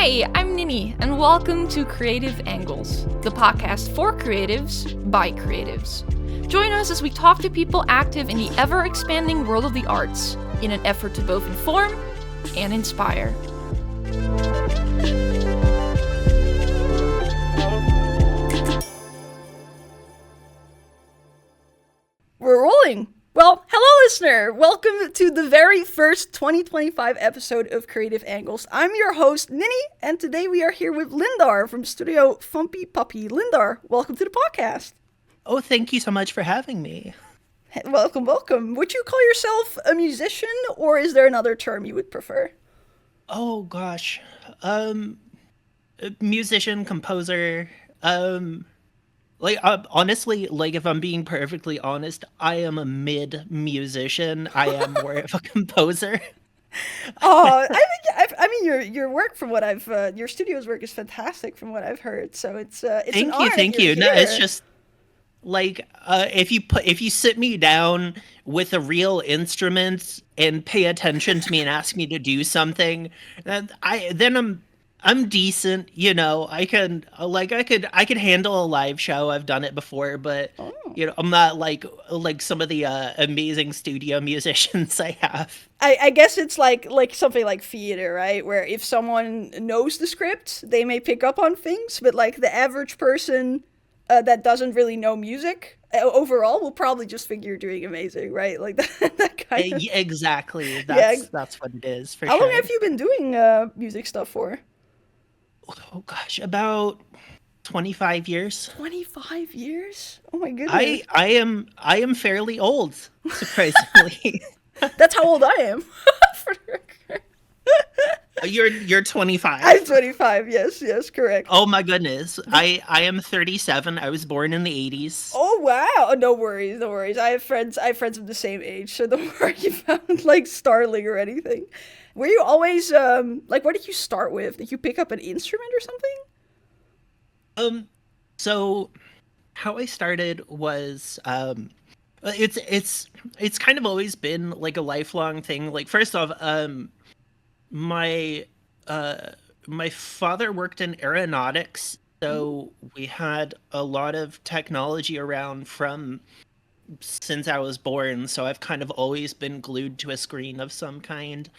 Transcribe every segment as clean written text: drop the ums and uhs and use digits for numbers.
Hi, I'm Nini, and welcome to Creative Angles, the podcast for creatives by creatives. Join us as we talk to people active in the ever-expanding world of the arts in an effort to both inform and inspire. We're rolling! Well, hello listener! Welcome to the very first 2025 episode of Creative Angles. I'm your host, Nini, and today we are here with Lindar from Studio Thumpy Puppy. Lindar, welcome to the podcast. Oh, thank you so much for having me. Welcome, welcome. Would you call yourself a musician, or is there another term you would prefer? Oh gosh. Musician, composer, honestly, if I'm being perfectly honest, I am a mid musician. I am more of a composer. Oh, I mean, your work from what I've your studio's work is fantastic from what I've heard. So it's an honor that Thank you're you. No, it's here. just if you sit me down with a real instrument and pay attention to me and ask me to do something, I'm decent, I could handle a live show. I've done it before, but Oh. I'm not like some of the amazing studio musicians I have. I guess it's like something like theater, right? Where if someone knows the script, they may pick up on things, but like the average person that doesn't really know music overall will probably just think you're doing amazing, right? Like that kind of. Exactly. Yeah. That's what it is for How long sure. have you been doing music stuff for? Oh gosh, about 25 years. 25 years? Oh my goodness. I am fairly old, surprisingly. That's how old I am. For the record. You're 25. I'm 25. Yes, correct. Oh my goodness. I am 37. I was born in the 80s. Oh wow! Oh, no worries, no worries. I have friends of the same age, so don't worry about like startling or anything. Were you always like what did you start with? Did you pick up an instrument or something? So how I started was it's kind of always been like a lifelong thing. Like first off, my my father worked in aeronautics, so we had a lot of technology around from since I was born, so I've kind of always been glued to a screen of some kind.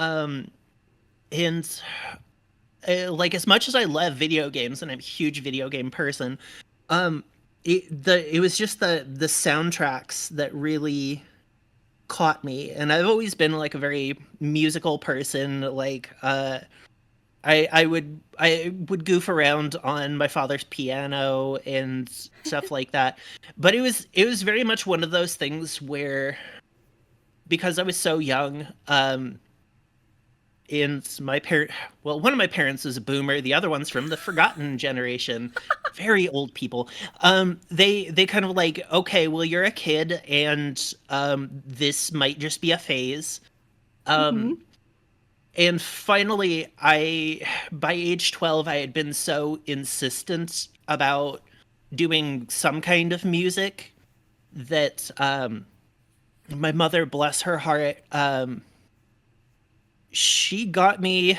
Um, and like as much as I love video games and I'm a huge video game person, um, it was just the soundtracks that really caught me, and I've always been like a very musical person. I would goof around on my father's piano and stuff like that. But it was very much one of those things where because I was so young, and one of my parents was a boomer, the other one's from the forgotten generation, very old people. They kind of like, okay, well you're a kid and this might just be a phase. Mm-hmm. And finally, by age 12, I had been so insistent about doing some kind of music that my mother, bless her heart, she got me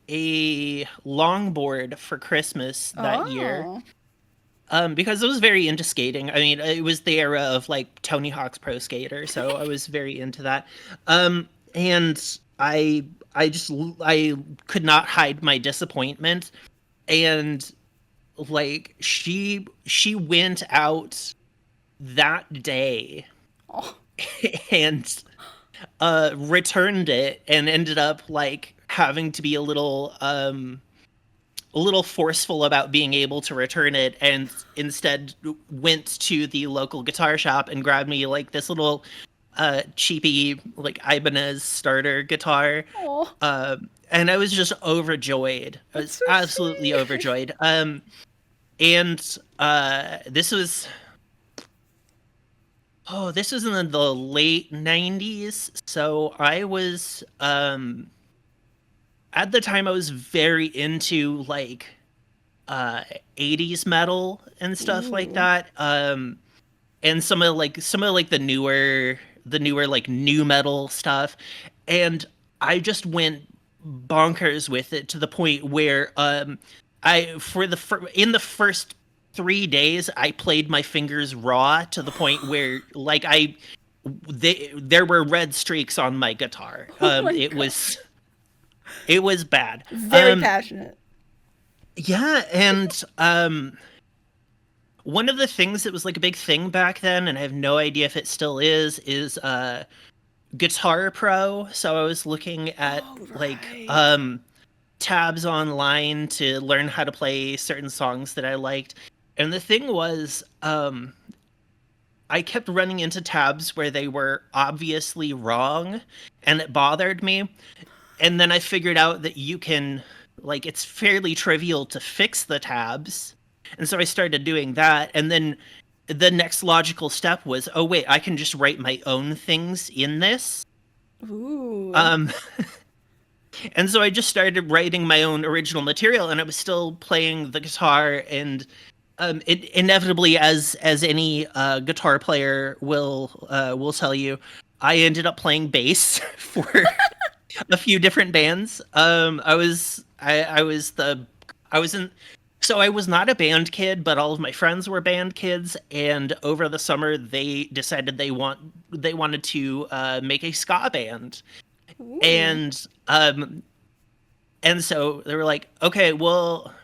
a longboard for Christmas that year. Oh. Because I was very into skating. I mean, it was the era of like Tony Hawk's Pro Skater, so I was very into that. And I could not hide my disappointment, and like she went out that day Oh. and returned it and ended up like having to be a little forceful about being able to return it, and instead went to the local guitar shop and grabbed me like this little cheapy like Ibanez starter guitar. Oh. And I was just overjoyed. I That's was so absolutely sweet. overjoyed. And this was in the late 90s. So I was at the time I was very into like 80s metal and stuff like Ooh. that. And some of like the newer like new metal stuff. And I just went bonkers with it to the point where in the first 3 days I played my fingers raw to the point where like there were red streaks on my guitar. Oh my It god. was bad. Very passionate. Yeah, and one of the things that was like a big thing back then, and I have no idea if it still is Guitar Pro. So I was looking at Oh, like right. tabs online to learn how to play certain songs that I liked. And the thing was, I kept running into tabs where they were obviously wrong, and it bothered me. And then I figured out that you can, like, it's fairly trivial to fix the tabs. And so I started doing that. And then the next logical step was, oh, wait, I can just write my own things in this. Ooh. Um, and so I just started writing my own original material, and I was still playing the guitar. And it inevitably, as any guitar player will tell you, I ended up playing bass for a few different bands. I was the I was in so I was not a band kid, but all of my friends were band kids, and over the summer they decided they wanted to make a ska band, Ooh. and so they were like, okay, well,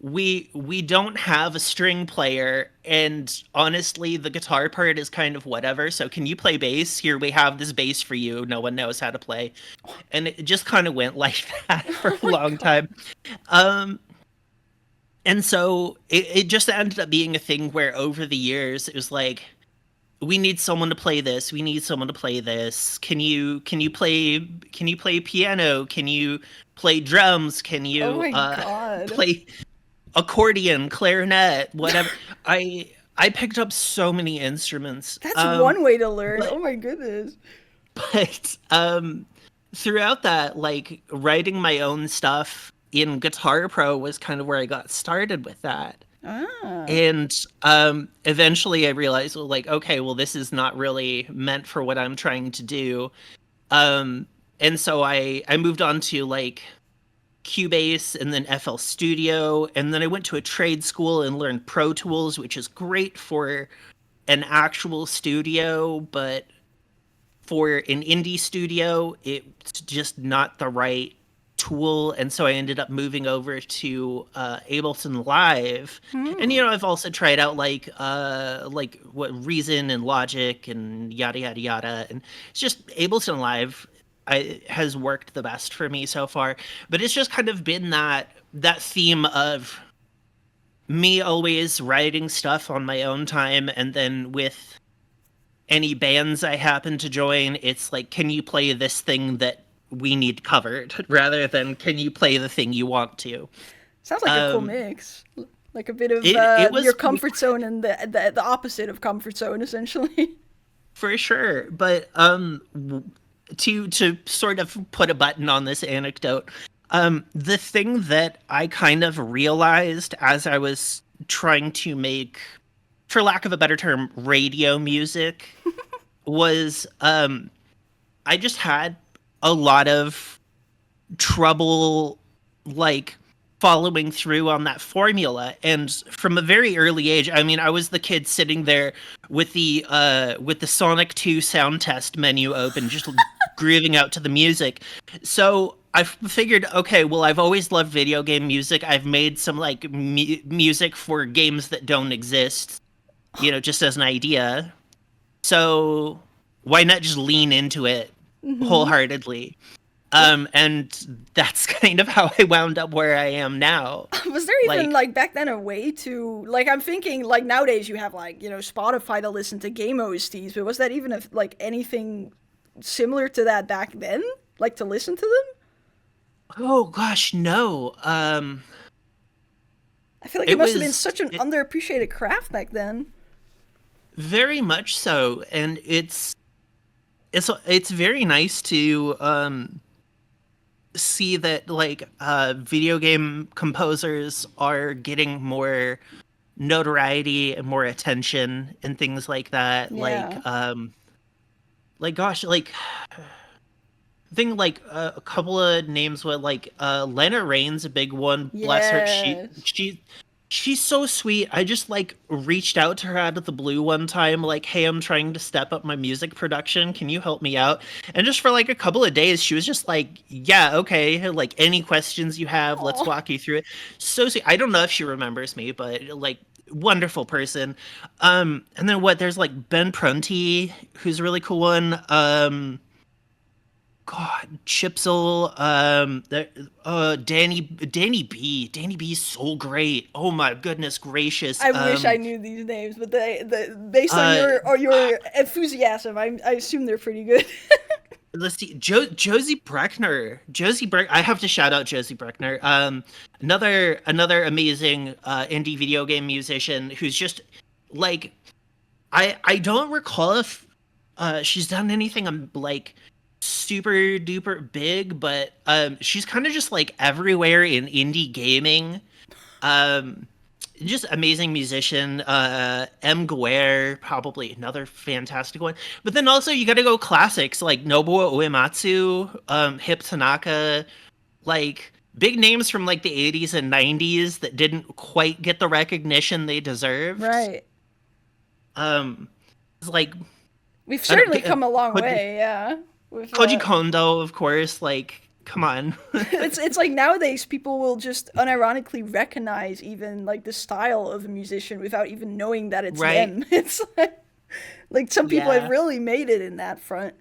we don't have a string player, and honestly the guitar part is kind of whatever, so can you play bass? Here, we have this bass for you, no one knows how to play. And it just kind of went like that for Oh a my long god. time. um and so it just ended up being a thing where over the years it was like, we need someone to play this, we need someone to play this, can you play piano, can you play drums, can Oh you my god. play accordion, clarinet, whatever. I picked up so many instruments. That's one way to learn. But Oh my goodness. but throughout that, like writing my own stuff in Guitar Pro was kind of where I got started with that. Ah. And eventually I realized, well, like, okay, well, this is not really meant for what I'm trying to do. Um and so I moved on to like Cubase and then FL Studio, and then I went to a trade school and learned Pro Tools, which is great for an actual studio, but for an indie studio, it's just not the right tool. And so I ended up moving over to Ableton Live. And Hmm. I've also tried out like what Reason and Logic and yada yada yada. And it's just Ableton Live has worked the best for me so far. But it's just kind of been that theme of me always writing stuff on my own time, and then with any bands I happen to join, it's like, can you play this thing that we need covered, rather than can you play the thing you want to. Sounds like a cool Um, mix. Like a bit of it your was pretty comfort zone and the opposite of comfort zone, essentially. for sure, but to sort of put a button on this anecdote, the thing that I kind of realized as I was trying to make, for lack of a better term, radio music, was I just had a lot of trouble like following through on that formula. And from a very early age, I mean, I was the kid sitting there with the Sonic 2 sound test menu open, just grooving out to the music. So I figured, okay, well, I've always loved video game music. I've made some like music for games that don't exist, just as an idea. So why not just lean into it Hmm. wholeheartedly? And that's kind of how I wound up where I am now. Was there even Like, like back then a way to like I'm thinking like nowadays you have like Spotify to listen to game OSTs, but was that even like anything similar to that back then? Like to listen to them? oh gosh, no. I feel like it It must have been was such an underappreciated craft back then. very much so, and it's very nice to see that like video game composers are getting more notoriety and more attention and things like that. Yeah. Like gosh, like I think like a couple of names were like Lena Raine's a big one. Bless her. Yes. She's so sweet. I just like reached out to her out of the blue one time, like, hey, I'm trying to step up my music production. Can you help me out? And just for like a couple of days, she was just like, yeah, okay. Like any questions you have, let's Oh, walk you through it. So sweet. I don't know if she remembers me, but like wonderful person. And then what? There's like Ben Prunty, who's a really cool one. God, Chipsel, Danny B is so great. Oh my goodness gracious. I wish I knew these names, but based on Uh, your enthusiasm, I assume they're pretty good. let's see, Josie Breckner. I have to shout out Josie Breckner. Another amazing indie video game musician who's just like, I don't recall if she's done anything like super duper big, but she's kind of just like everywhere in indie gaming. Um, just amazing musician. M. Guerre, probably another fantastic one. But then also you got to go classics like Nobuo Uematsu, Hip Tanaka, like big names from like the 80s and 90s that didn't quite get the recognition they deserved. Right. Um, it's like We've I don't certainly come a long Koji, way, yeah. With Koji Kondo, of course. Like, come on. it's like nowadays people will just unironically recognize even like the style of a musician without even knowing that it's Right? them. It's like some people have Yeah. really made it in that front.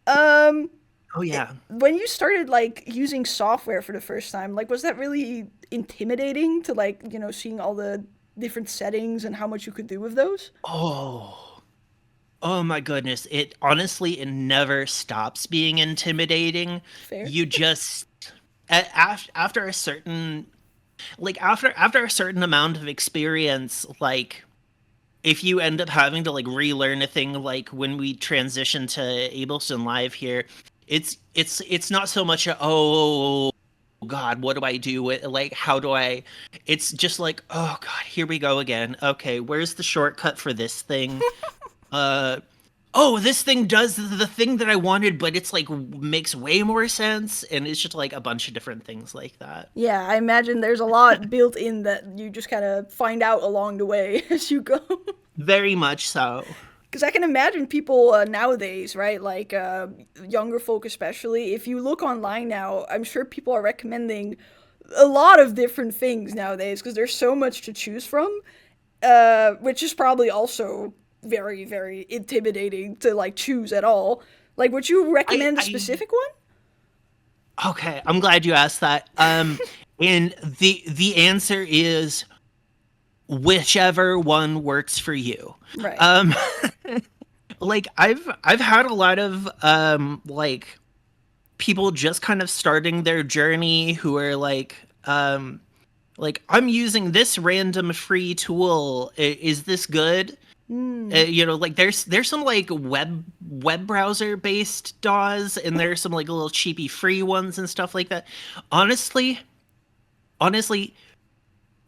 Um, Oh yeah. when you started like using software for the first time, like was that really intimidating to like, seeing all the different settings and how much you could do with those? Oh. Oh my goodness. It honestly it never stops being intimidating. Fair. You just after a certain after a certain amount of experience, like if you end up having to like relearn a thing like when we transition to Ableton Live here, it's not so much a, oh God, what do I do with like how do I it's just like, oh God, here we go again. Okay, where's the shortcut for this thing? Uh oh, this thing does the thing that I wanted, but it's like makes way more sense, and it's just like a bunch of different things like that. Yeah, I imagine there's a lot built in that you just kind of find out along the way as you go. Very much so. Because I can imagine people nowadays, right? Like younger folk, especially. If you look online now, I'm sure people are recommending a lot of different things nowadays because there's so much to choose from, which is probably also very, very intimidating to like choose at all. Like, would you recommend a I specific one? Okay, I'm glad you asked that. And the answer is whichever one works for you. Right. Um, like I've had a lot of like people just kind of starting their journey who are like I'm using this random free tool. Is this good? Mm, Like there's some like web browser based DAWs, and there's some like little cheapy free ones and stuff like that. Honestly, honestly,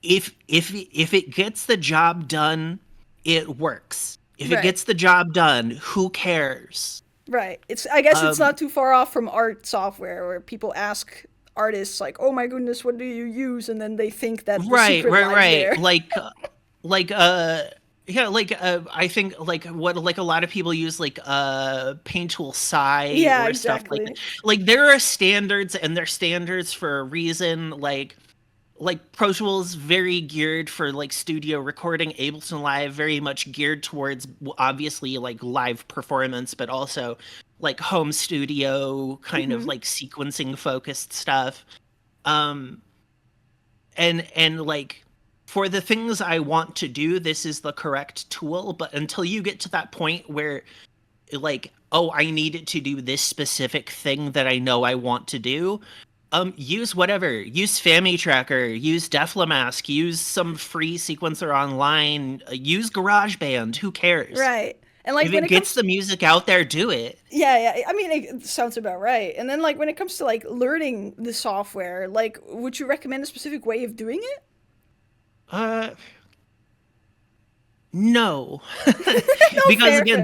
if it gets the job done, it works. If it right. gets the job done, who cares? Right. I guess it's Um, not too far off from art software where people ask artists like, "Oh my goodness, what do you use?" and then they think that the right, secret right, lies right. there. Like yeah, I think like what like a lot of people use like paint tool Psy Yeah, or stuff like that. exactly. Like there are standards, and they're standards for a reason. Like Pro Tools very geared for like studio recording, Ableton Live very much geared towards obviously like live performance, but also like home studio kind of Hmm. like sequencing focused stuff. Um and like for the things I want to do, this is the correct tool, but until you get to that point where like, oh, I need it to do this specific thing that I know I want to do, use whatever. Use Fami Tracker, use Deflamask, use some free sequencer online, use GarageBand, who cares? Right. And like If when it it gets comes, the music out there, do it. yeah, yeah. I mean, it sounds about right. And then like when it comes to like learning the software, like would you recommend a specific way of doing it? Uh no. No, Because fair, again, fair.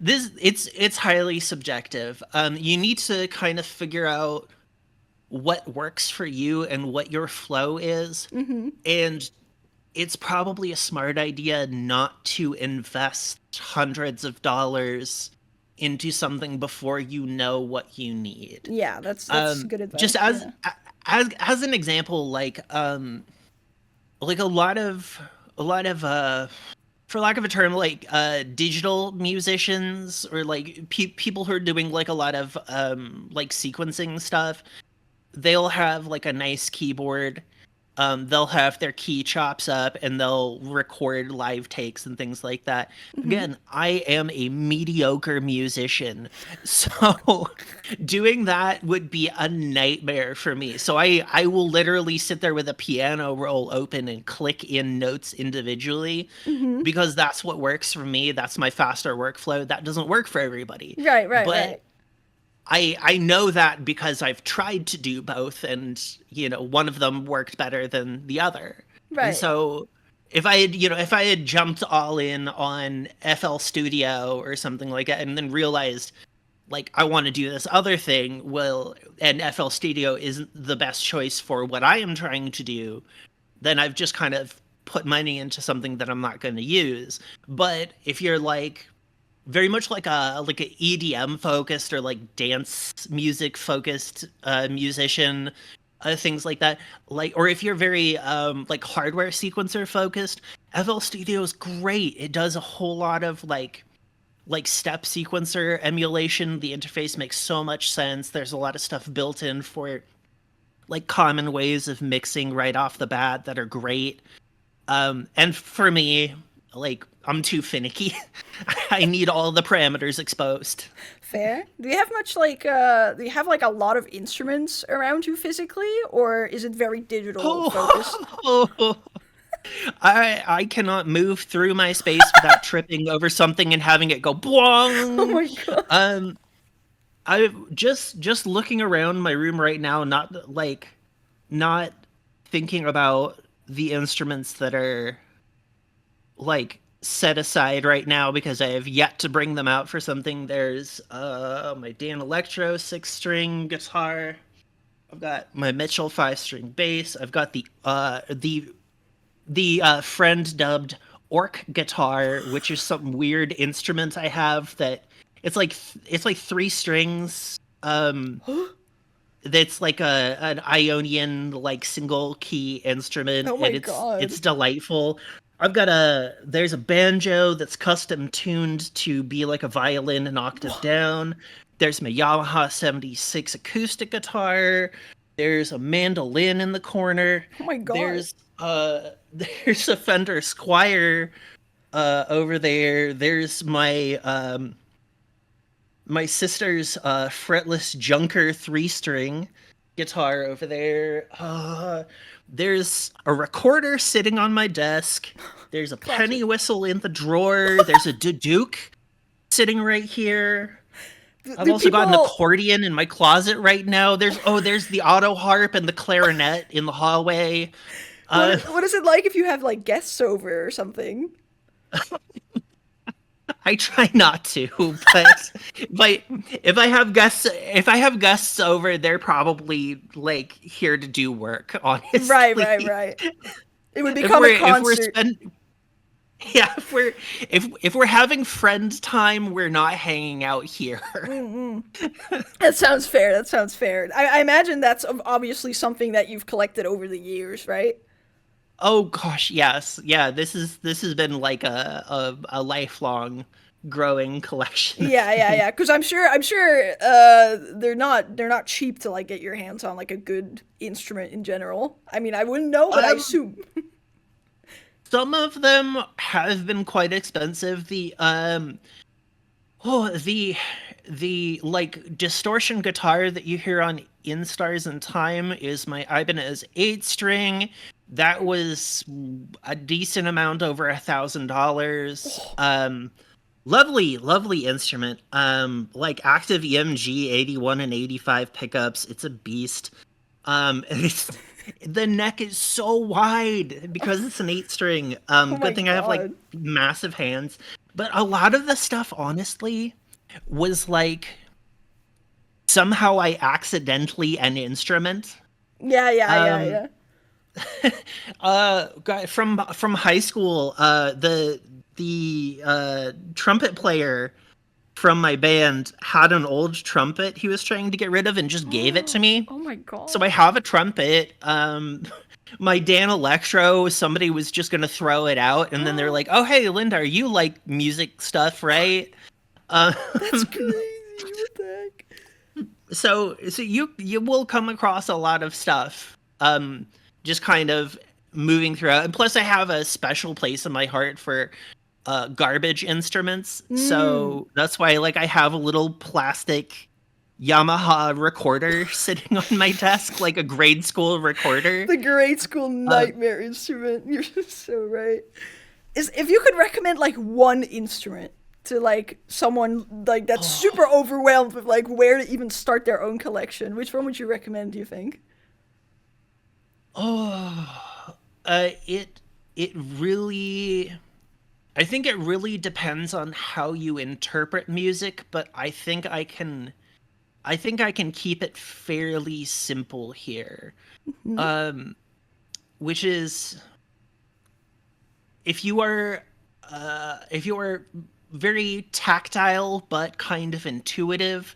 It's highly subjective. You need to kind of figure out what works for you and what your flow is. Mm-hmm. And it's probably a smart idea not to invest hundreds of dollars into something before you know what you need. Yeah, that's good Just advice. Yeah. as an example, like a lot of for lack of a term, like digital musicians or like people who are doing like a lot of like sequencing stuff, they'll have like a nice keyboard. They'll have their key chops up and they'll record live takes and things like that. Mm-hmm. Again, I am a mediocre musician, so doing that would be a nightmare for me. So I will literally sit there with a piano roll open and click in notes individually Mm-hmm. because that's what works for me. That's my faster workflow. That doesn't work for everybody. Right, right, But right. I know that because I've tried to do both, and one of them worked better than the other. And Right. so if I had jumped all in on FL Studio or something like that and then realized like I want to do this other thing, well, and FL Studio isn't the best choice for what I am trying to do, then I've just kind of put money into something that I'm not going to use. But if you're like very much like a EDM focused or like dance music focused musician, things like that. Like, or if you're very like hardware sequencer focused, FL Studio is great. It does a whole lot of like step sequencer emulation. The interface makes so much sense. There's a lot of stuff built in for like common ways of mixing right off the bat that are great. And for me, like I'm too finicky. I need all the parameters exposed. Fair. Do you have much like do you have like a lot of instruments around you physically, or is it very digital focused? Oh, I cannot move through my space without tripping over something and having it go Oh boing. my god. Um, I just looking around my room right now, not thinking about the instruments that are like set aside right now because I have yet to bring them out for something. There's my Dan Electro 6-string guitar. I've got my Mitchell 5-string bass. I've got the friend dubbed orc guitar, which is some weird instrument I have that it's like 3 strings. That's like an Ionian like single key instrument, Oh my and it's god. it's delightful. There's a banjo that's custom tuned to be like a violin an octave down. There's my Yamaha 76 acoustic guitar. There's a mandolin in the corner. Oh my god. There's a Fender Squier over there. There's my sister's fretless Junker 3-string guitar over there. There's a recorder sitting on my desk. There's a penny Classic. whistle in the drawer. There's a Duke sitting right here. I've Do also got an people accordion in my closet right now. There's the auto harp and the clarinet in the hallway. Uh, what is it like if you have like guests over or something? I try not to, but if I have guests over, they're probably like here to do work, Right, right, honestly. right. It would If become a we're if we're concert. spend yeah, if we're having friend time, we're not hanging out here. That sounds fair. That sounds fair. I imagine that's obviously something that you've collected over the years, right? Oh gosh, yes. Yeah, this has been like a lifelong growing collection of Yeah, yeah, things. yeah. Because I'm sure, they're not cheap to like get your hands on like a good instrument in general. I mean, I wouldn't know, but I Um assume. some of them have been quite expensive. The like distortion guitar that you hear on In Stars and Time is my Ibanez 8-string. That was a decent amount over $1,000. Lovely, lovely instrument. Like active EMG 81 and 85 pickups. It's a beast. And the neck is so wide because it's an 8-string. Oh my Good thing I have like god. massive hands. But a lot of the stuff, honestly, was like somehow I accidentally an instrument. Yeah, yeah, yeah, Um, yeah. from high school, the trumpet player from my band had an old trumpet he was trying to get rid of and just gave it to me. Oh my So I god. have a trumpet. My Dan Electro, somebody was just gonna throw it out, and then they're like, "Oh, hey, Linda, you like music stuff, right?" Um, That's crazy. What the heck? so you will come across a lot of stuff. Just kind of moving throughout, and plus I have a special place in my heart for garbage instruments. Mm. So that's why like I have a little plastic Yamaha recorder sitting on my desk, like a grade school recorder. The grade school Uh, nightmare instrument. You're so right. Is if you could recommend like one instrument to like someone like that's super overwhelmed with like where to even start their own collection, which one would you recommend, do you think? oh, it really. I think it really depends on how you interpret music, but I think I can keep it fairly simple here. Hmm. Um, which is if you are very tactile but kind of intuitive,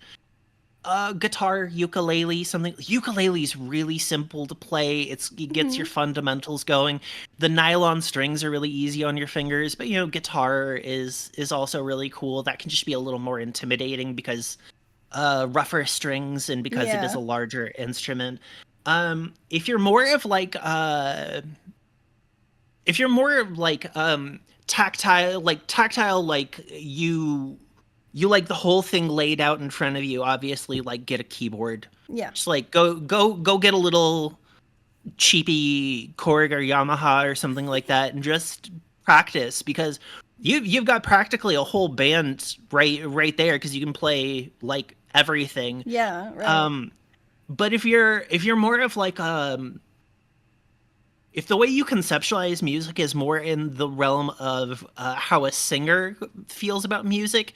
guitar, ukulele, something. Ukulele is really simple to play. It gets your Hmm. fundamentals going. The nylon strings are really easy on your fingers, but guitar is also really cool. That can just be a little more intimidating because rougher strings and because it is Yeah. a larger instrument. If you're more of like if you're more like tactile like you like the whole thing laid out in front of you, obviously like get a keyboard. Yeah. Just like go get a little cheapy Korg or Yamaha or something like that and just practice because you've got practically a whole band right there because you can play like everything. Yeah, right. um but if you're more of like if the way you conceptualize music is more in the realm of how a singer feels about music,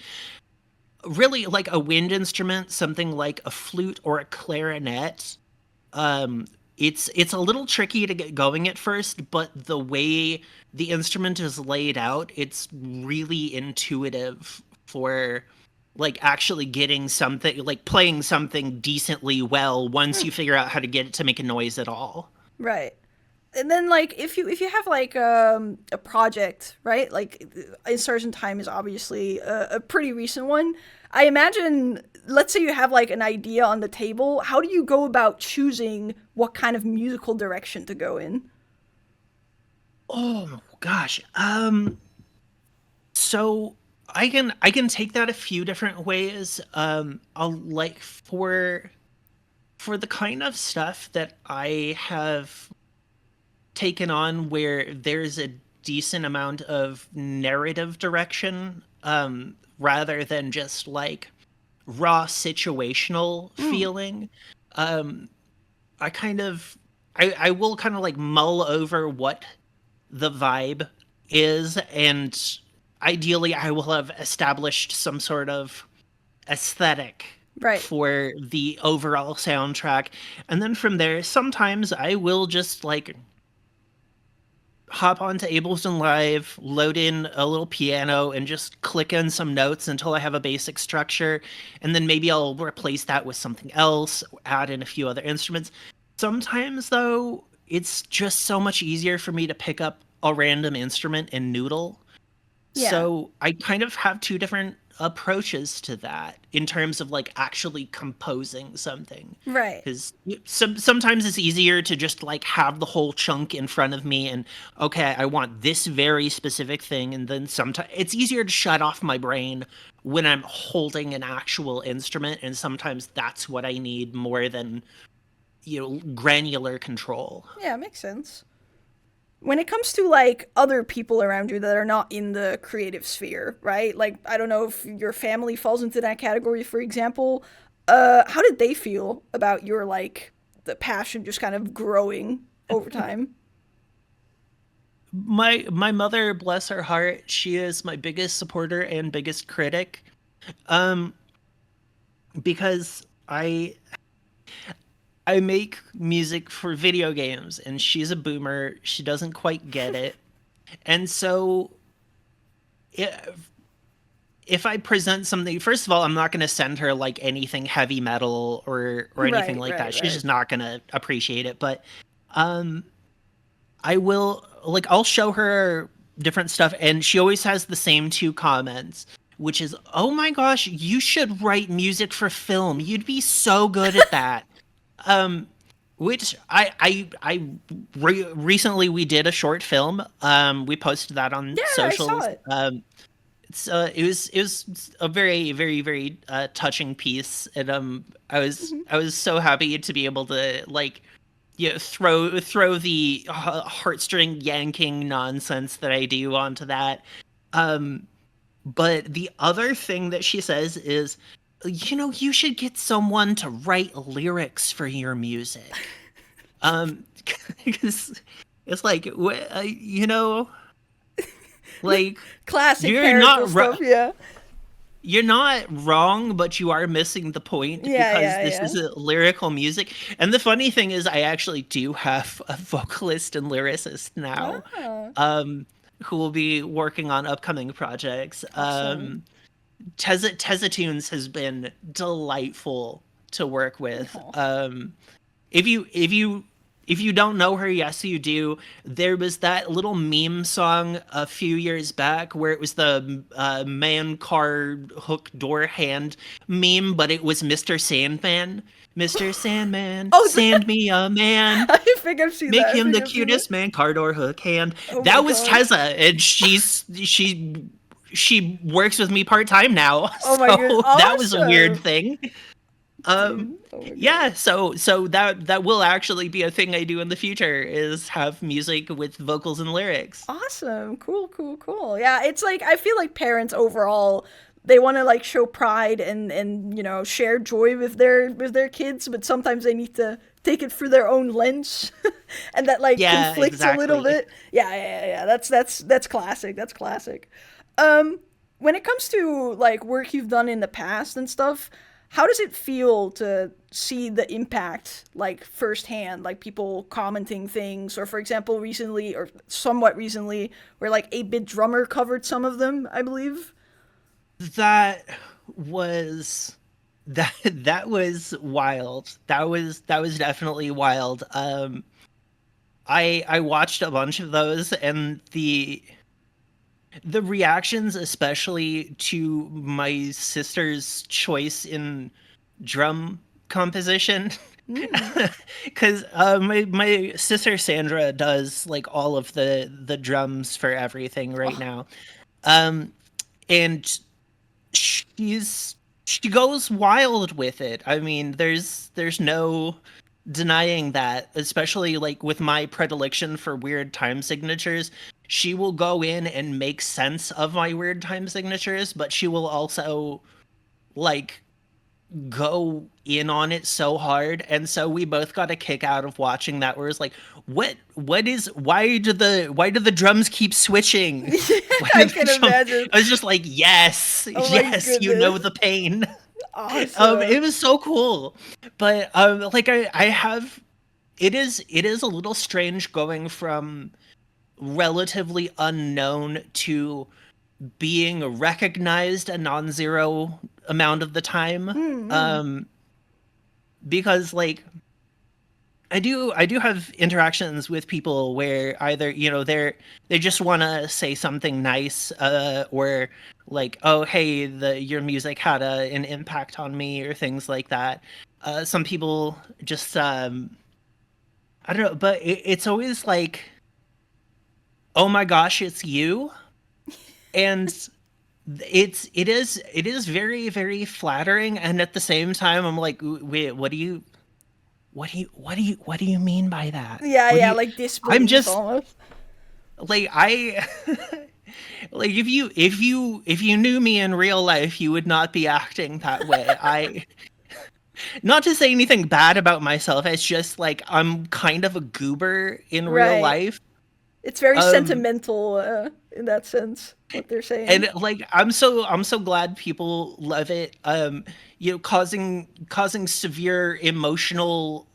really like a wind instrument, something like a flute or a clarinet, um, it's a little tricky to get going at first, but the way the instrument is laid out, it's really intuitive for like actually getting something like playing something decently well once Hmm. you figure out how to get it to make a noise at all. Right. And then like if you have like a project, right? Like Insurgent Time is obviously a pretty recent one. I imagine, let's say you have like an idea on the table, how do you go about choosing what kind of musical direction to go in? Oh gosh. So I can take that a few different ways. I'll like for the kind of stuff that I have taken on where there's a decent amount of narrative direction, rather than just like raw situational Mm, feeling. Um, I kind of I will kind of like mull over what the vibe is, and ideally I will have established some sort of aesthetic right. for the overall soundtrack. And then from there, sometimes I will just like hop onto Ableton Live, load in a little piano, and just click in some notes until I have a basic structure. And then maybe I'll replace that with something else, add in a few other instruments. Sometimes, though, it's just so much easier for me to pick up a random instrument and noodle. Yeah. So I kind of have two different approaches to that in terms of like actually composing something. Right. Because sometimes it's easier to just like have the whole chunk in front of me and okay, I want this very specific thing, and then sometimes it's easier to shut off my brain when I'm holding an actual instrument, and sometimes that's what I need more than granular control. Yeah, makes sense. When it comes to like other people around you that are not in the creative sphere, right? Like I don't know if your family falls into that category, for example. How did they feel about your like the passion just kind of growing over time? my mother, bless her heart, she is my biggest supporter and biggest critic. Um, because I make music for video games, and she's a boomer. She doesn't quite get it, and so if I present something, first of all, I'm not going to send her like anything heavy metal or anything Right, like right, that. She's right. just not going to appreciate it. But um, I will, like, I'll show her different stuff, and she always has the same two comments, which is, "Oh my gosh, you should write music for film. You'd be so good at that." Um, which recently we did a short film. We posted that on Yeah, I saw socials. it. It was a very touching piece, and I was Mhm. I was so happy to be able to, like, throw the heartstring yanking nonsense that I do onto that. Um, but the other thing that she says is, you should get someone to write lyrics for your music. Um, because it's like, like, Classic you're parental not stuff, yeah. you're not wrong, but you are missing the point, Yeah, because yeah, this yeah. is a lyrical music. And the funny thing is, I actually do have a vocalist and lyricist now, Ah, um, who will be working on upcoming projects. awesome. Teza Tunes has been delightful to work with. Oh. If you don't know her, yes, you do. There was that little meme song a few years back where it was the man car hook door hand meme, but it was Mr. Sandman. Mr. Sandman, Oh, sand me a man. I think I've seen Make that. I him think the I've seen that. cutest man, car door hook hand. Oh my That was gosh. Tessa, and she works with me part time now. Oh my god. So that was a weird Awesome. thing. Um, Dude. Oh my god. yeah, so that will actually be a thing I do in the future, is have music with vocals and lyrics. Awesome. Cool, cool, cool. Yeah, it's like I feel like parents overall they want to like show pride and share joy with their kids, but sometimes they need to take it through their own lens, and that like Yeah, conflicts a little exactly. bit. Yeah, yeah, yeah. Yeah. That's classic. That's classic. Um, when it comes to like work you've done in the past and stuff, how does it feel to see the impact like firsthand, like people commenting things, or for example, recently or somewhat recently, where like 8-Bit Drummer covered some of them, I believe. That was that was wild. That was definitely wild. I watched a bunch of those, and the reactions, especially to my sister's choice in drum composition, Mm. because my sister Sandra does like all of the drums for everything right Oh, now. Um, and she's she goes wild with it. I mean, there's no denying that, especially like with my predilection for weird time signatures. She will go in and make sense of my weird time signatures, but she will also, like, go in on it so hard. And so we both got a kick out of watching that, where it's like, what is why do the drums keep switching? Why do I the can drum imagine. I was just like, yes, Oh my yes, you know goodness. the pain. Awesome. It was so cool. But like, I have it is a little strange going from relatively unknown to being recognized a non-zero amount of the time. Mm-hmm. um because, like, I do have interactions with people where either, they just want to say something nice, or like, oh, hey, your music had an impact on me, or things like that. Some people just, I don't know, but it's always like, oh my gosh, it's you. And it is very, very flattering, and at the same time I'm like, wait, what do you mean by that? Yeah, What do yeah, you like I'm disbelief just almost. like, I like, if you knew me in real life, you would not be acting that way. I Not to say anything bad about myself, it's just like, I'm kind of a goober in real Right. life. It's very Um, sentimental in that sense. What they're saying. and like I'm so glad people love it. You know, causing severe emotional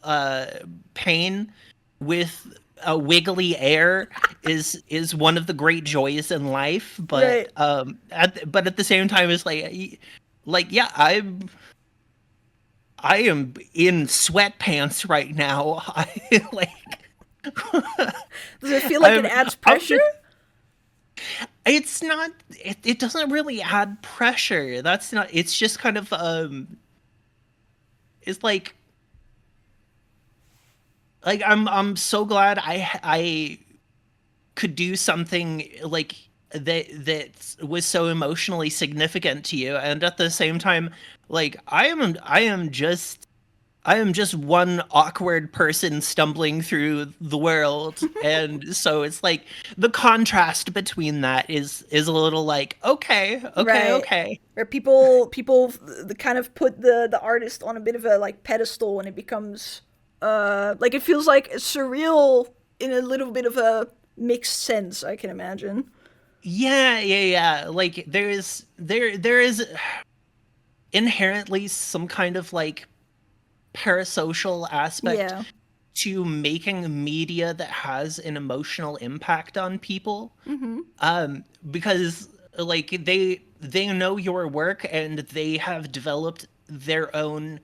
pain with a wiggly air is one of the great joys in life. Right. But but at the same time, it's like yeah, I am in sweatpants right now. I like Does it feel like it adds I'm pressure? just it's not it doesn't really add pressure. That's not it's just kind of it's like I'm so glad I could do something like that was so emotionally significant to you, and at the same time like I am just one awkward person stumbling through the world. And so it's like the contrast between that is a little like, okay, okay, Right. okay. Where people kind of put the artist on a bit of a like pedestal, and it becomes like it feels like surreal in a little bit of a mixed sense, I can imagine. Yeah, yeah, yeah. Like there is inherently some kind of like parasocial aspect Yeah. to making media that has an emotional impact on people. Mhm. Because like they know your work and they have developed their own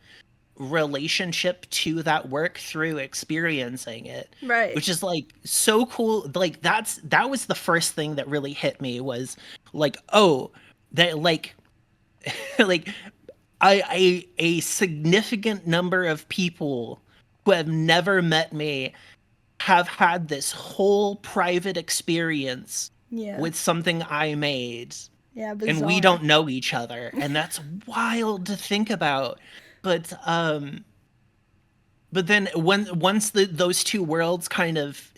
relationship to that work through experiencing it, Right. which is like so cool. Like that was the first thing that really hit me was like, oh, that like like a significant number of people who have never met me have had this whole private experience Yeah. with something I made, Yeah, and we bizarre. don't know each other, and that's wild to think about. But but then once those two worlds kind of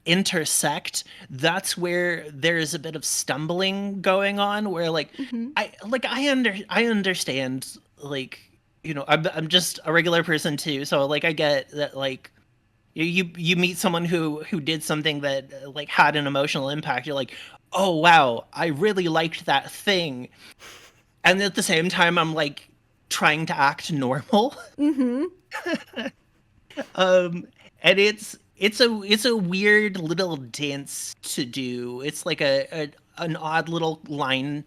intersect, that's where there's a bit of stumbling going on, where Mhm. I understand, like, you know, I'm just a regular person too, so like I get that, like, you meet someone who did something that like had an emotional impact. You're like, oh wow, I really liked that thing, and at the same time I'm like trying to act normal. Mhm. um and it's a weird little dance to do. It's like a an odd little line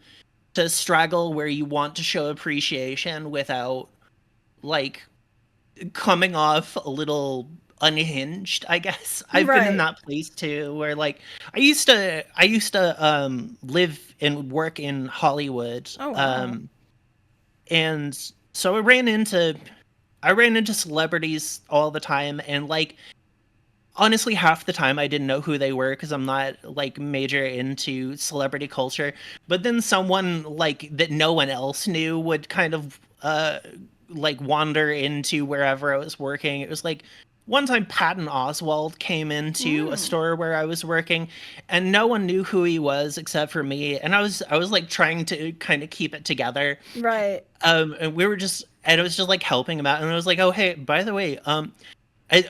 to straggle, where you want to show appreciation without like coming off a little unhinged, I guess. I've been in Right. that place too, where like I used to live and work in Hollywood. Oh wow. And so I ran into celebrities all the time, and like honestly half the time I didn't know who they were because I'm not like major into celebrity culture. But then someone like that no one else knew would kind of like wander into wherever I was working. It was like one time Patton Oswalt came into a Mm. store where I was working, and no one knew who he was except for me, and I was like trying to kind of keep it together. Right. And we were just and it was just like helping him out, and I was like, oh hey, by the way,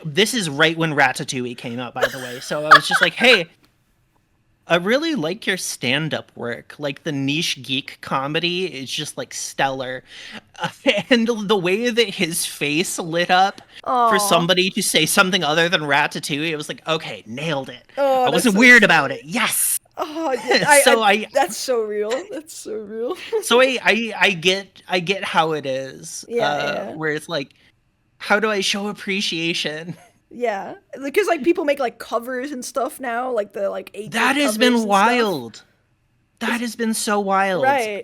this is right when Ratatouille came out, by the way. So I was just like, hey, I really like your stand-up work. Like the niche geek comedy is just like stellar. And the way that his face lit up for Oh. somebody to say something other than Ratatouille, it was like, okay, nailed it. I Oh, that's wasn't so weird about it. funny. Yes. Oh, yeah, so I that's so real. That's so real. so I get how it is. Yeah, yeah. Where it's like, how do I show appreciation? Yeah. Because like people make like covers and stuff now, like the like 8-bit That has covers been and stuff. wild. That It's has been so wild. right.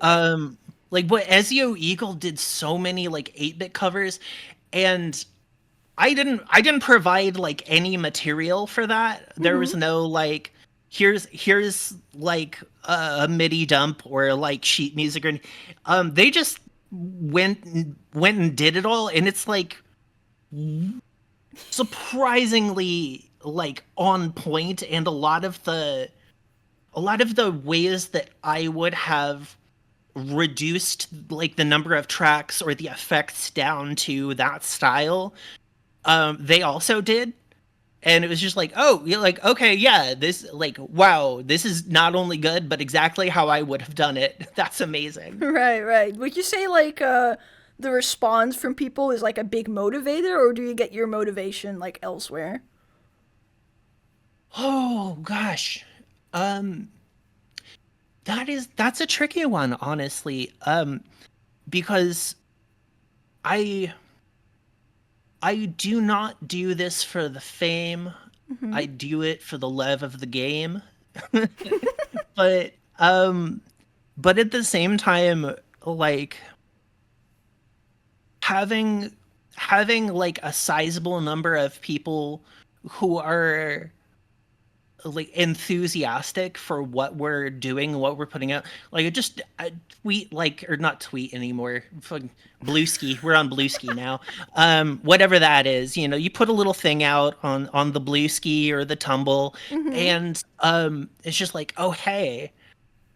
Like what Ezio Eagle did so many like 8-bit covers, and I didn't provide like any material for that. There was Mhm. no like here's like a MIDI dump or like sheet music, or they just went and did it all, and it's like surprisingly like on point. And a lot of the ways that I would have reduced like the number of tracks or the effects down to that style, they also did. And it was just like, oh, you're like, okay, yeah, this, like, wow, this is not only good, but exactly how I would have done it. That's amazing. Right, right. Would you say like the response from people is like a big motivator, or do you get your motivation like elsewhere? Oh gosh. Um that's a tricky one, honestly. Because I I do not do this for the fame. Hmm. I do it for the love of the game. But um but at the same time, like having having like a sizable number of people who are like enthusiastic for what we're doing, what we're putting out. Like it just tweet like or not tweet anymore. Fucking Blueski. We're on Blueski now. Whatever that is, you know, you put a little thing out on the Blueski or the Tumble, Hmm. and it's just like, oh hey,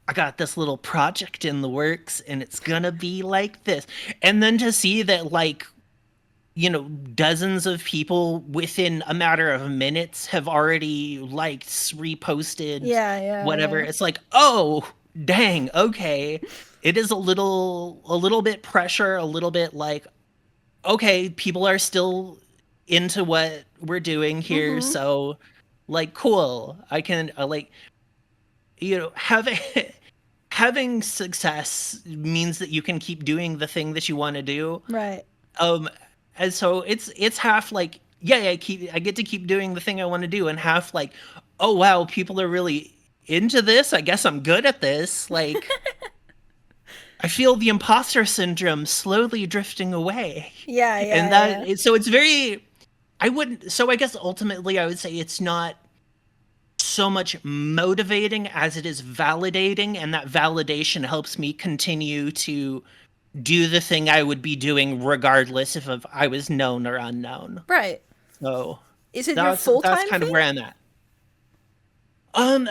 I got this little project in the works, and it's gonna be like this. And then to see that like dozens of people within a matter of minutes have already liked, reposted, Yeah, yeah, whatever. yeah. It's like, oh, dang, okay. It is a little bit pressure, a little bit like, okay, people are still into what we're doing here, Hmm. so like cool. I can like having having success means that you can keep doing the thing that you want to do. Right. um and so it's half like, yeah, I get to keep doing the thing I want to do, and half like, oh wow, people are really into this, I guess I'm good at this. Like I feel the imposter syndrome slowly drifting away. Yeah, And yeah, that yeah. so it's very, I wouldn't, so I guess ultimately I would say it's not so much motivating as it is validating, and that validation helps me continue to do the thing I would be doing regardless if I was known or unknown. Right. So Is it your that's full-time kind of thing? where I'm at. Um,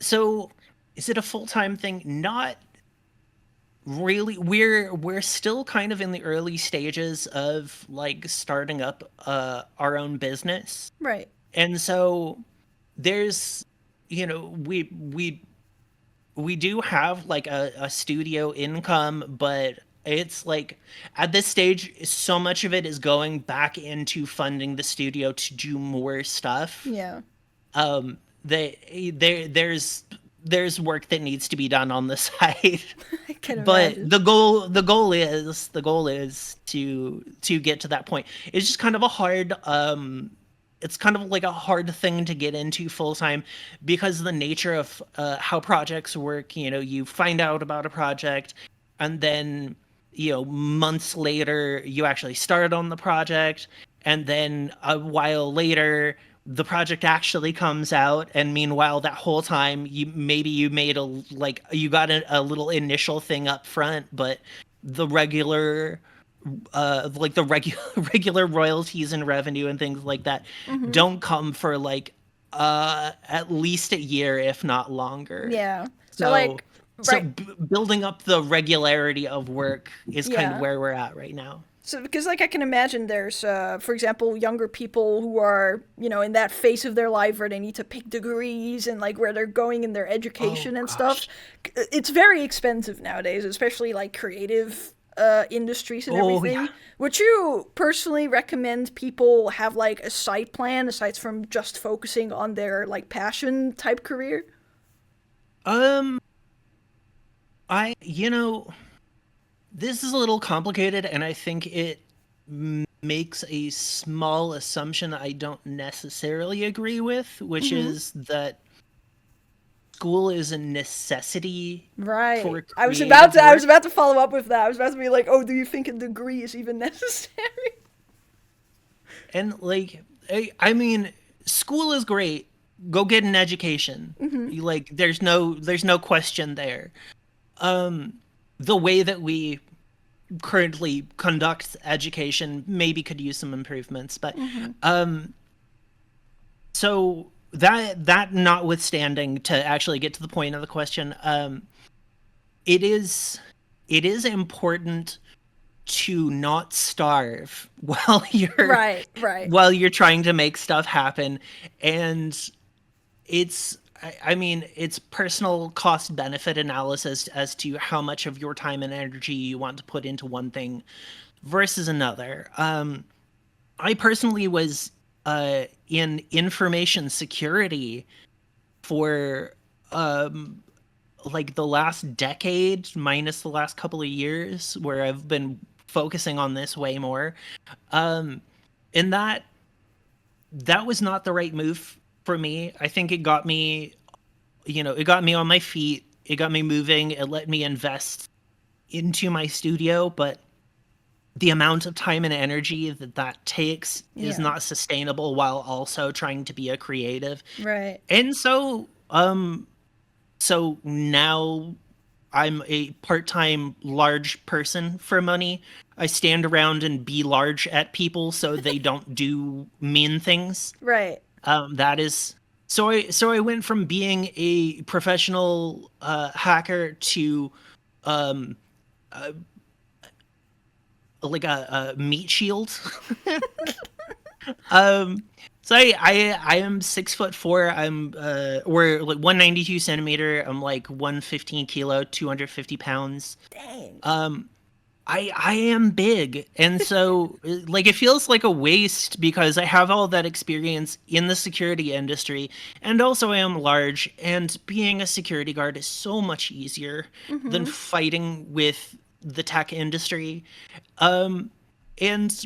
so is it a full-time thing? Not really. We're still kind of in the early stages of like starting up our own business. Right. And so there's we do have like a studio income, but it's like at this stage so much of it is going back into funding the studio to do more stuff. Yeah. There's work that needs to be done on the side. I can But imagine. the goal is to get to that point. It's just kind of a hard it's kind of like a hard thing to get into full time, because of the nature of how projects work. You find out about a project, and then months later you actually start on the project, and then a while later the project actually comes out, and meanwhile that whole time you made you got a little initial thing up front, but the regular like the regular regular royalties and revenue and things like that Hmm. don't come for like at least a year, if not longer. Yeah. So So like, so right. building up the regularity of work is kind of Yeah. where we're at right now. So because like I can imagine there's for example younger people who are in that phase of their life where they need to pick degrees and like where they're going in their Oh education and stuff. gosh. It's very expensive nowadays, especially like creative industries and Oh yeah. everything. Would you personally recommend people have like a side plan aside from just focusing on their like passion type career? um I this is a little complicated, and I think it makes a small assumption I don't necessarily agree with, which Mm-hmm. is that school is a necessity Right. for creative I was work. about to follow up with that. I was about to be like, "Oh, do you think a degree is even necessary?" And like I mean, school is great. Go get an education. Mm-hmm. Like there's no question there. Um the way that we currently conduct education maybe could use some improvements, but Mm-hmm. um so that notwithstanding, to actually get to the point of the question, it is important to not starve while you're Right, right. trying to make stuff happen. And it's I mean, it's personal cost benefit analysis as to how much of your time and energy you want to put into one thing versus another. I personally was in information security for like the last decade minus the last couple of years, where I've been focusing on this way more. And that was not the right move for me. I think it got me, it got me on my feet. It got me moving. It let me invest into my studio, but the amount of time and energy that takes is Yeah. not sustainable while also trying to be a creative. Right. And so now I'm a part-time large person for money. I stand around and be large at people so they don't do mean things. Right. That is so I went from being a professional hacker to um, like a meat shield. um, so I am 6'4". We're like 192 centimeter. I'm like 115 kilo, 250 pounds. Dang. I am big, and so like it feels like a waste because I have all that experience in the security industry, and also I am large, and being a security guard is so much easier than fighting with the tech industry. And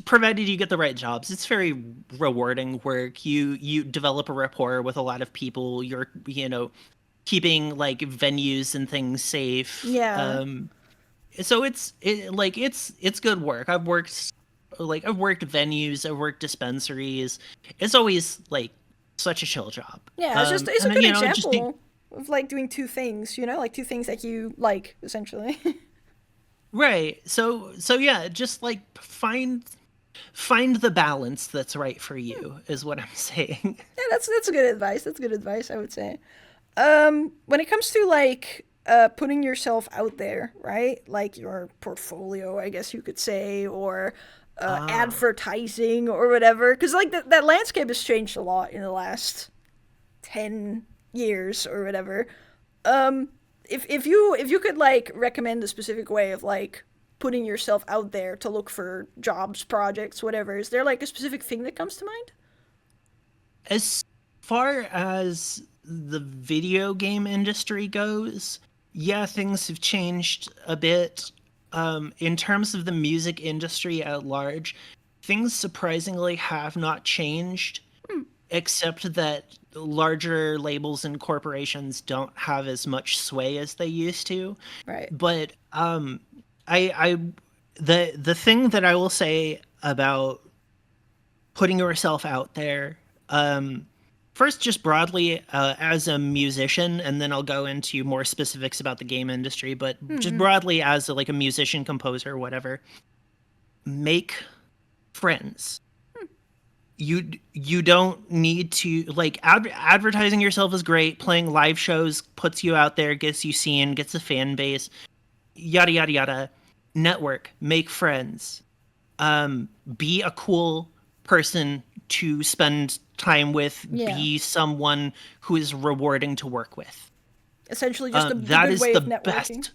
provided you get the right jobs, it's very rewarding work. You develop a rapport with a lot of people. You're keeping like venues and things safe. Yeah. So it's good work. I've worked venues, I've worked dispensaries. It's always like such a chill job. Yeah, it's a And good just example of like doing two things, like two things that you like essentially. right. So yeah, just like find the balance that's right for you is what I'm saying. Yeah, that's good advice. That's good advice, I would say. When it comes to like putting yourself out there, right? Like your portfolio, I guess you could say, or Ah. advertising or whatever. Because like that landscape has changed a lot in the last 10 years or whatever. If you could like recommend a specific way of like putting yourself out there to look for jobs, projects, whatever, is there like a specific thing that comes to mind? As far as the video game industry goes, yeah, things have changed a bit. In terms of the music industry at large, things surprisingly have not changed, except that larger labels and corporations don't have as much sway as they used to. Right. But I the thing that I will say about putting yourself out there, first just broadly as a musician, and then I'll go into more specifics about the game industry, but just broadly as like a musician, composer, whatever, make friends. You don't need to like advertising yourself is great. Playing live shows puts you out there, gets you seen, gets a fan base, yada yada yada. Network, make friends, be a cool person to spend time with, Yeah. be someone who is rewarding to work with. Essentially, just the That good is way the of networking. best.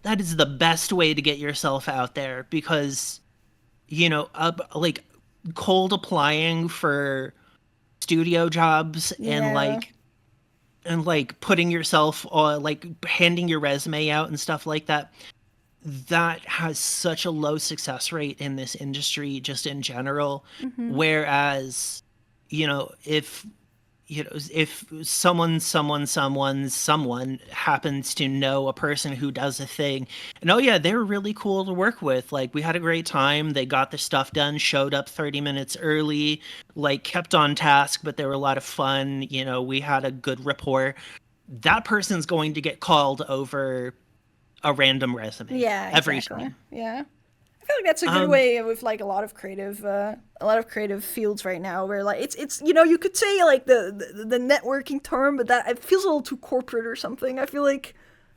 That is the best way to get yourself out there because like cold applying for studio jobs and Yeah. like putting yourself on like handing your resume out and stuff like that, that has such a low success rate in this industry just in general. Whereas if if someone happens to know a person who does a thing, and oh yeah, they're really cool to work with, like we had a great time, they got their stuff done, showed up 30 minutes early, like kept on task, but they were a lot of fun, we had a good rapport, that person's going to get called over a random resume Yeah, every exactly. time. Yeah. I feel like that's a good Um, way with like a lot of creative fields right now where like it's you could say like the networking term, but that it feels a little too corporate or something. I feel like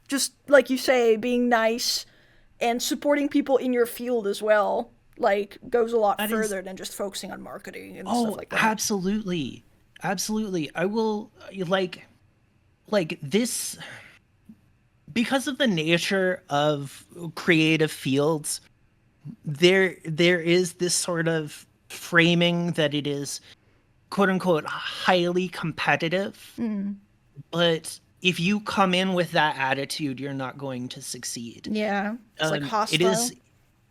just like you say, being nice, and supporting people in your field as well, like, goes a lot That is, further than just focusing on marketing and stuff oh, like that. absolutely. Absolutely. I will like this because of the nature of creative fields, there is this sort of framing that it is quote unquote highly competitive, Mm. but if you come in with that attitude, you're not going to succeed. Yeah, it's like It hostile. is,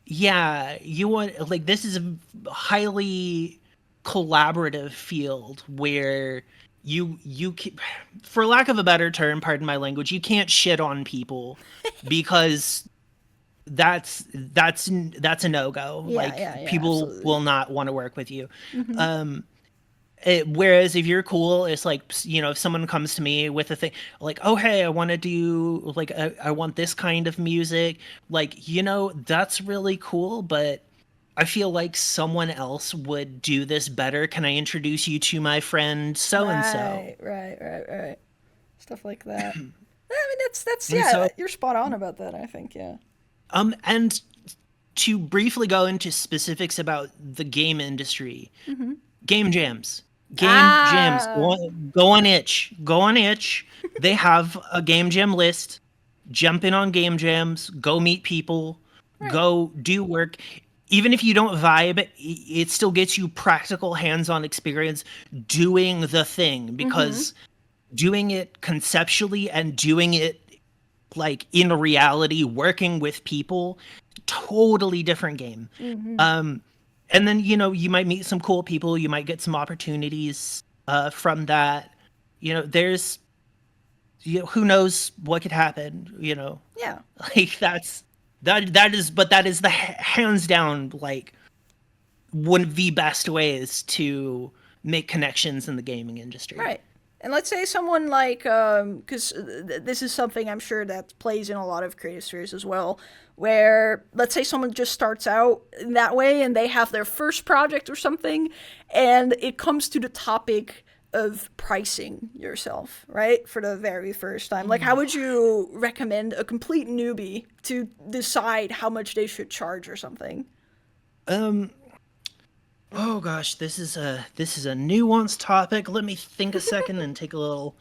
yeah, you want, like, this is a highly collaborative field where for lack of a better term, pardon my language, you can't shit on people because that's a no-go. Yeah, Like, yeah, yeah, people absolutely. will not want to work with you. Hmm. Um, whereas if you're cool, it's like, if someone comes to me with a thing like, oh, hey, I want to do, like, I want this kind of music, like, that's really cool, but I feel like someone else would do this better. Can I introduce you to my friend so and so? Right, right, right, right. Stuff like that. I mean, that's And yeah, so, you're spot on about that. I think, yeah. and to briefly go into specifics about the game industry, Hmm. game jams. Game jams. Ah, Go on itch. They have a game jam list. Jump in on game jams. Go meet people. right. Go do work. Even if you don't vibe, it still gets you practical hands-on experience doing the thing, Hmm. because doing it conceptually and doing it like in reality, working with people, totally different game. Hmm. Um, and then you might meet some cool people. You might get some opportunities from that. There's who knows what could happen. Yeah. Like that is the hands down, like, one of the best ways to make connections in the gaming industry. Right. And let's say someone like, because this is something I'm sure that plays in a lot of creative spheres as well, where let's say someone just starts out in that way and they have their first project or something, and it comes to the topic of pricing yourself, right? For the very first time. Like, how would you recommend a complete newbie to decide how much they should charge or something? Um, oh gosh, this is a nuanced topic. Let me think a second and take a little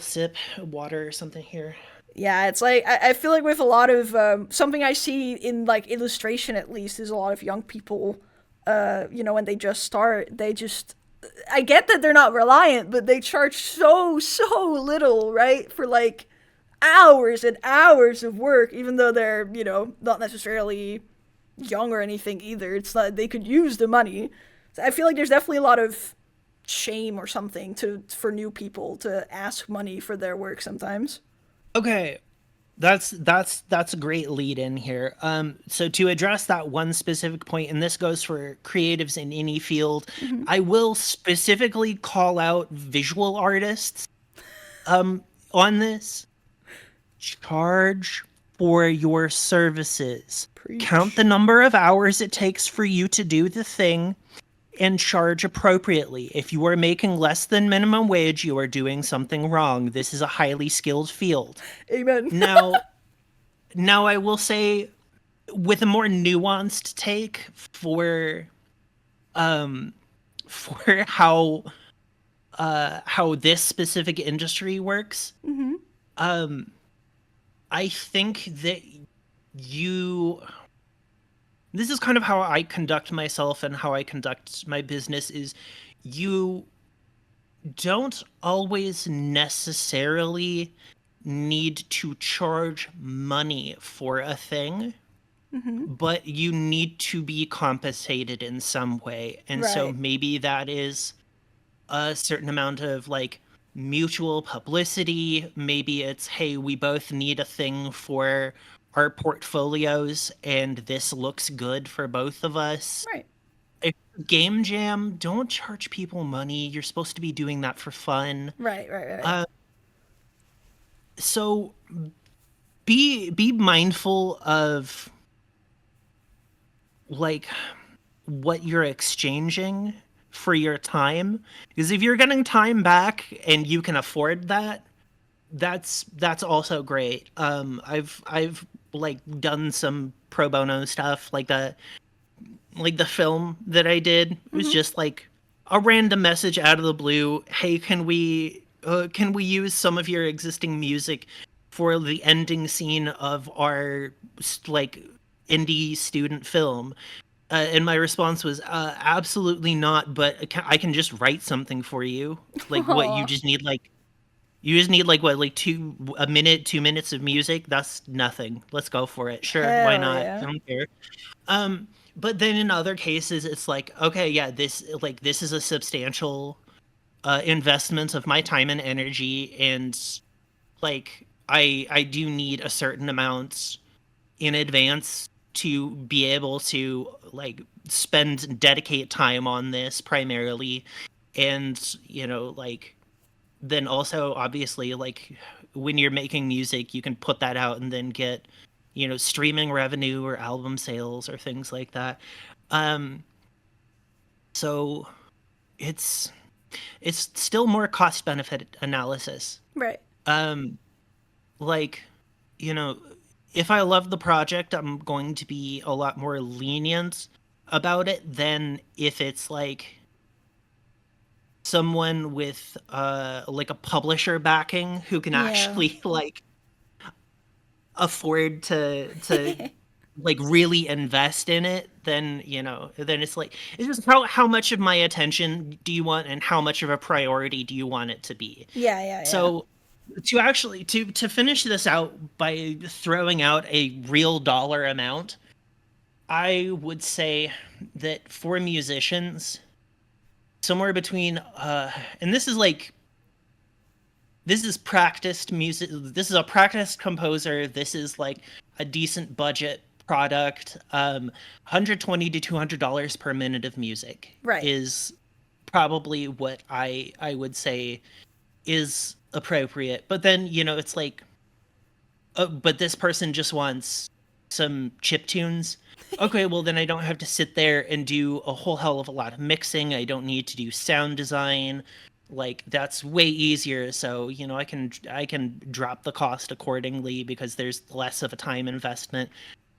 sip of water or something here. Yeah, it's like I feel like with a lot of something I see in like illustration at least is a lot of young people, when they just start, they just I get that they're not reliant, but they charge so little, right? For like hours and hours of work, even though they're not necessarily young or anything either. It's not they could use the money. So I feel like there's definitely a lot of shame or something to for new people to ask money for their work sometimes. Okay, that's a great lead in here. So to address that one specific point, and this goes for creatives in any field, Hmm. I will specifically call out visual artists on this. Charge for your services. Count the Preach. number of hours it takes for you to do the thing and charge appropriately. If you are making less than minimum wage, you are doing something wrong. This is a highly skilled field. Amen. Now, now I will say, with a more nuanced take um for how this specific industry works, Hmm. um I think that you this is kind of how I conduct myself and how I conduct my business is you don't always necessarily need to charge money for a thing, Hmm. but you need to be compensated in some way. And so Right. maybe that is a certain amount of, like, mutual publicity. Maybe it's, hey, we both need a thing for our portfolios and this looks good for both of us. Right. If game jam, don't charge people money. You're supposed to be doing that for fun. Right. Right. Right. Uh, so be mindful of, like, what you're exchanging for your time, because if you're getting time back and you can afford that, that's also great. I've like done some pro bono stuff, like the film that I did was Mm-hmm. just like a random message out of the blue. Hey, can we use some of your existing music for the ending scene of our like indie student film? And my response was absolutely not. But I can just write something for you. Like what Aw. you just need like what like a minute 2 minutes of music. That's nothing. Let's go for it. Sure, why Hell not? I yeah. don't care. But then in other cases, it's like, okay, yeah, this is a substantial investment of my time and energy, and like I do need a certain amount in advance to be able to like dedicate time on this primarily, and like then also obviously like when you're making music, you can put that out and then get streaming revenue or album sales or things like that. um so it's it's still more cost benefit analysis. Right. um like you know if I love the project, I'm going to be a lot more lenient about it than if it's like someone with like a publisher backing who can Yeah. actually like afford to like really invest in it. Then then it's like it's just how much of my attention do you want, and how much of a priority do you want it to be. Yeah, yeah, yeah. So to actually to finish this out by throwing out a real dollar amount, I would say that for musicians, somewhere between and this is practiced music. This is a practiced composer. This is like a decent budget product. 120 to $200 per minute of music Right. is probably what I would say is appropriate. But then it's like, but this person just wants some chip tunes. Okay, well then I don't have to sit there and do a whole hell of a lot of mixing. I don't need to do sound design. Like that's way easier. So I can drop the cost accordingly because there's less of a time investment.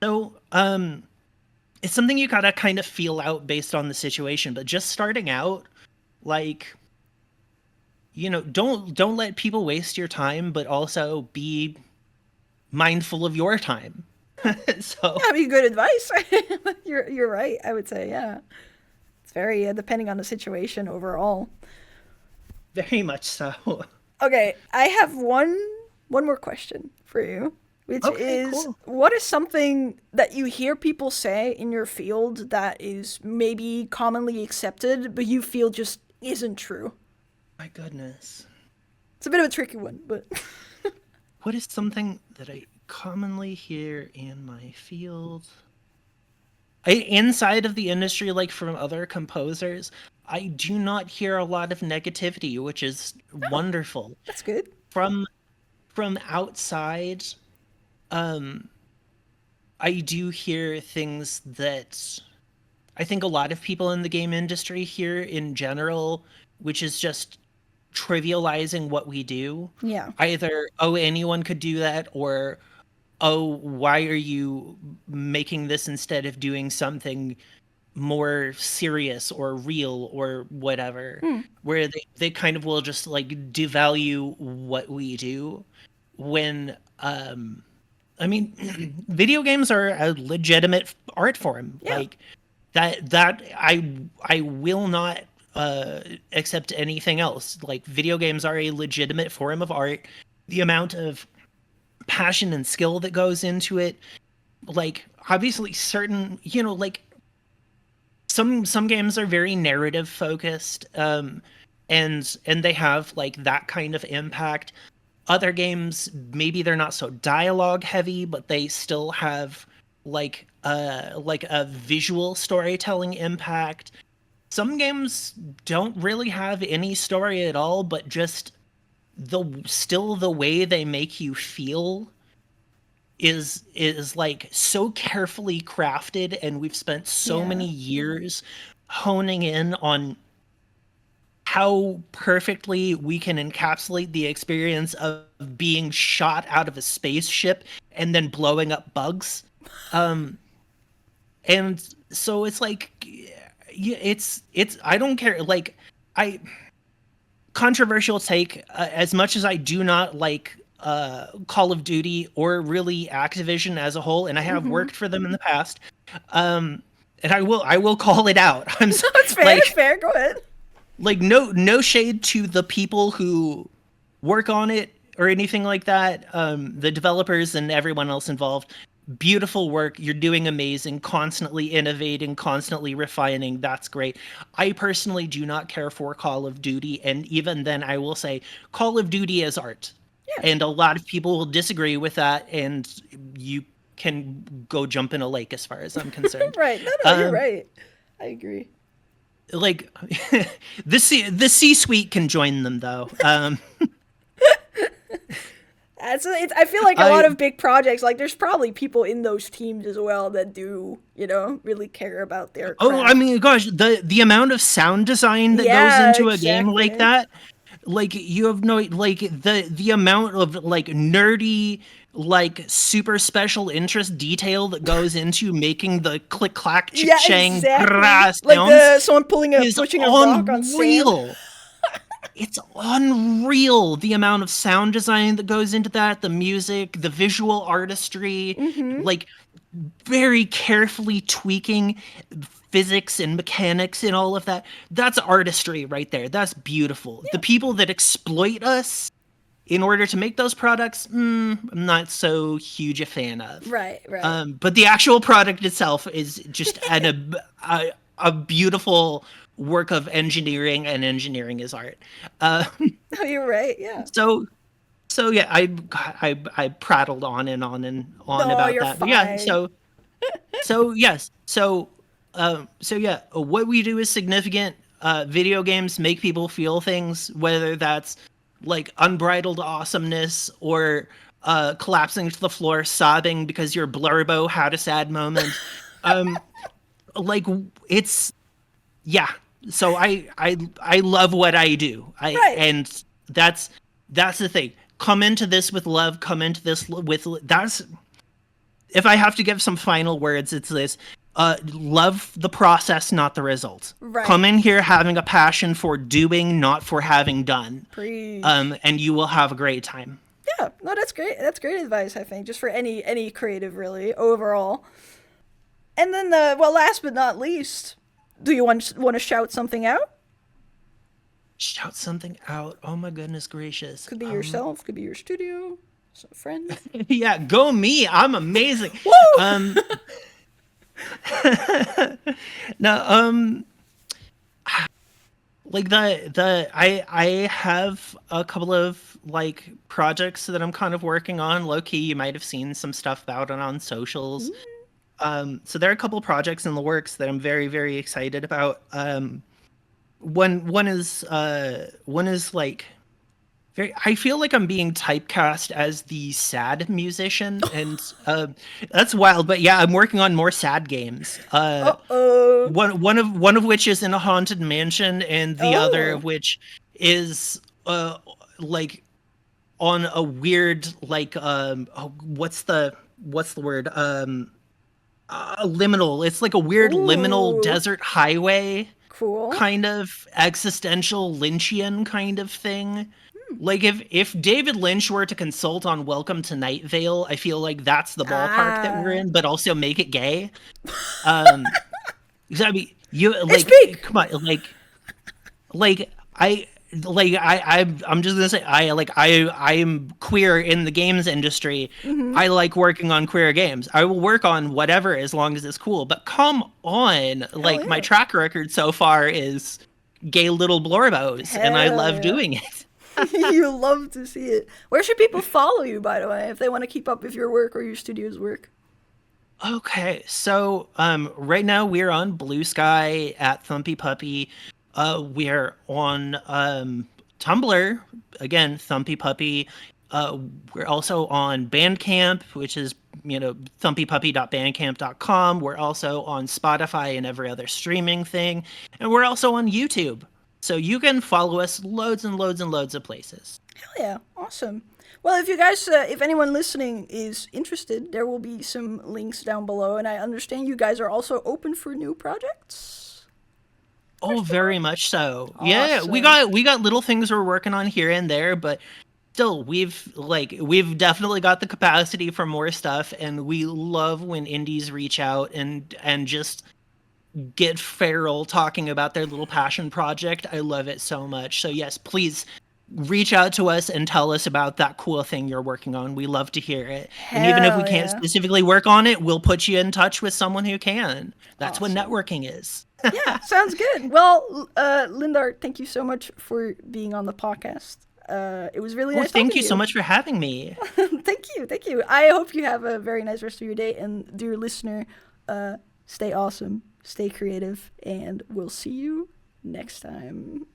So it's something you gotta kind of feel out based on the situation. But just starting out, like don't let people waste your time, but also be mindful of your time. So I mean, good advice. You're right. I would say, yeah. It's very depending on the situation overall. very much so. Okay, I have one more question for you, which Okay, is cool. what is something that you hear people say in your field that is maybe commonly accepted, but you feel just isn't true? My goodness. It's a bit of a tricky one, but What is something that I commonly hear in my field? Inside of the industry, like from other composers, I do not hear a lot of negativity, which is oh, wonderful. that's good. From from outside, um, I do hear things that I think a lot of people in the game industry hear in general, which is just trivializing what we do. Yeah. Either, oh, anyone could do that, or, oh, why are you making this instead of doing something more serious or real or whatever? Hmm. Where they kind of will just like devalue what we do when, I mean, video games are a legitimate art form. Yeah. Like, that I will not accept anything else. Like video games are a legitimate form of art. The amount of passion and skill that goes into it, like obviously certain, like some games are very narrative focused, and they have like that kind of impact. Other games, maybe they're not so dialogue heavy, but they still have like a visual storytelling impact. Some games don't really have any story at all, but just the way they make you feel is like so carefully crafted, and we've spent so Yeah. many years honing in on how perfectly we can encapsulate the experience of being shot out of a spaceship and then blowing up bugs. Um, and so it's like, yeah, it's I don't care. Like, I controversial take, as much as I do not like Call of Duty or really Activision as a whole, and I have Mm-hmm. worked for them in the past. And I will call it out. It's fair. It's Like, fair. Go ahead. no shade to the people who work on it or anything like that. The developers and everyone else involved. Beautiful work. You're doing amazing, constantly innovating, constantly refining. That's great. I personally do not care for Call of Duty, and even then I will say Call of Duty is art. Yeah. And a lot of people will disagree with that, and you can go jump in a lake as far as I'm concerned. Right. No, you're Um, right. I agree. like the C-suite can join them though. I feel like a lot I of big projects, like there's probably people in those teams as well that do, really care about their Oh, I craft. mean, gosh, the amount of sound design that goes Yeah, into a game like exactly. that, like you have no, like the amount of like nerdy, like super special interest detail that goes into making the click clack chick Yeah, chang exactly. Like sounds the someone is pushing a rock on sand. unreal. It's unreal the amount of sound design that goes into that, the music, the visual artistry, Mm-hmm. like very carefully tweaking physics and mechanics and all of that. That's artistry right there. That's beautiful. The Yeah. people that exploit us in order to make those products, I'm not so huge a fan of. Right. Right. But the actual product itself is just a beautiful work of engineering, and engineering is art. Uh, No, you're right. Yeah. so so yeah, I prattled on and on and on No, about you're that. But yeah, fine. so yes, so yeah, what we do is significant. Video games make people feel things, whether that's like unbridled awesomeness or collapsing to the floor sobbing because your blurbo had a sad moment. Um, like it's yeah. So I love what I do. Right. And that's the thing. Come into this with love. Come into this with that's. If I have to give some final words, it's this: love the process, not the result. Come Right. in here having a passion for doing, not for having done, Preach. and you will have a great time. Yeah. No, that's great. That's great advice. I think just for any creative really overall. And then last but not least, do you want to shout something out? Shout something out. Oh my goodness gracious. Could be yourself. Could be your studio. Some friend. Yeah, go me. I'm amazing. Woo! Um, no, like I have a couple of like projects that I'm kind of working on. Low key, you might have seen some stuff about it on socials. So there are a couple of projects in the works that I'm very, very excited about. One is like very. I feel like I'm being typecast as the sad musician, and that's wild. But yeah, I'm working on more sad games. Uh oh. One of which is in a haunted mansion, and the other Oh. of which is like on a weird like what's the word liminal. It's like a weird liminal Ooh. desert highway Cool. kind of existential Lynchian kind of thing. Like if David Lynch were to consult on Welcome to Night Vale, I feel like that's the ballpark that we're Ah. in, but also make it gay. Um, I mean, you It's like big. come on, like I'm just gonna say I am queer in the games industry. Mm-hmm. I like working on queer games. I will work on whatever as long as it's cool. But come on, Hell like my yeah. track record so far is gay little blorbos, and I Hell love yeah. doing it. You love to see it. Where should people follow you, by the way, if they want to keep up with your work or your studio's work? Okay, so right now we're on Blue Sky at Thumpy Puppy. We're on Tumblr again, Thumpy Puppy. We're also on Bandcamp, which is thumpypuppy.bandcamp.com. We're also on Spotify and every other streaming thing, and we're also on YouTube. So you can follow us loads and loads and loads of places. Hell yeah, awesome. Well, if you guys, if anyone listening is interested, there will be some links down below, and I understand you guys are also open for new projects. Oh, very much so. Awesome. Yeah, we got little things we're working on here and there, but still we've definitely got the capacity for more stuff, and we love when indies reach out and just get feral talking about their little passion project. I love it so much. So yes, please reach out to us and tell us about that cool thing you're working on. We love to hear it. And even if we can't specifically work on it, we'll put you in touch with someone who can. That's what networking is. Yeah, sounds good. Well, Lindar, thank you so much for being on the podcast. It was really nice. Thank you so much for having me. Thank you. I hope you have a very nice rest of your day. And dear listener, stay awesome, stay creative, and we'll see you next time.